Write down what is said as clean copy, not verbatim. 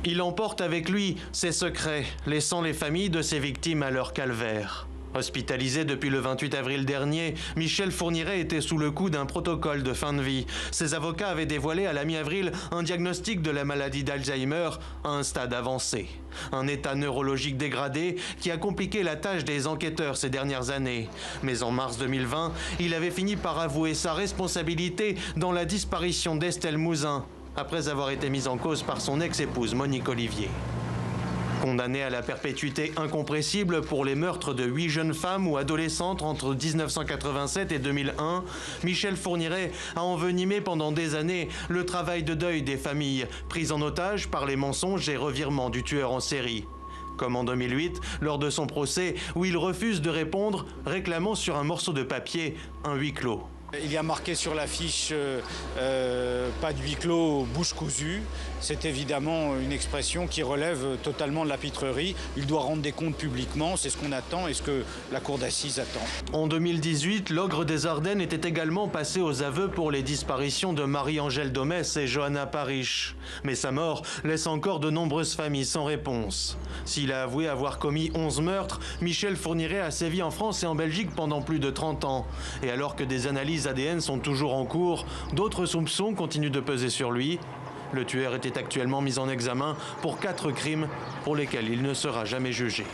Il emporte avec lui ses secrets, laissant les familles de ses victimes à leur calvaire. Hospitalisé depuis le 28 avril dernier, Michel Fourniret était sous le coup d'un protocole de fin de vie. Ses avocats avaient dévoilé à la mi-avril un diagnostic de la maladie d'Alzheimer à un stade avancé. Un état neurologique dégradé qui a compliqué la tâche des enquêteurs ces dernières années. Mais en mars 2020, il avait fini par avouer sa responsabilité dans la disparition d'Estelle Mouzin, après avoir été mise en cause par son ex-épouse Monique Olivier. Condamné à la perpétuité incompressible pour les meurtres de 8 jeunes femmes ou adolescentes entre 1987 et 2001, Michel Fourniret a envenimé pendant des années le travail de deuil des familles, prises en otage par les mensonges et revirements du tueur en série. Comme en 2008, lors de son procès, où il refuse de répondre, réclamant sur un morceau de papier un huis clos. Il y a marqué sur l'affiche pas de huis clos, bouche cousue. C'est évidemment une expression qui relève totalement de la pitrerie. Il doit rendre des comptes publiquement, c'est ce qu'on attend et ce que la cour d'assises attend. En 2018, l'ogre des Ardennes était également passé aux aveux pour les disparitions de Marie-Angèle Domès et Johanna Parish. Mais sa mort laisse encore de nombreuses familles sans réponse. S'il a avoué avoir commis 11 meurtres, Michel Fourniret a sévi en France et en Belgique pendant plus de 30 ans. Et alors que des analyses ADN sont toujours en cours, d'autres soupçons continuent de peser sur lui. Le tueur était actuellement mis en examen pour 4 crimes pour lesquels il ne sera jamais jugé.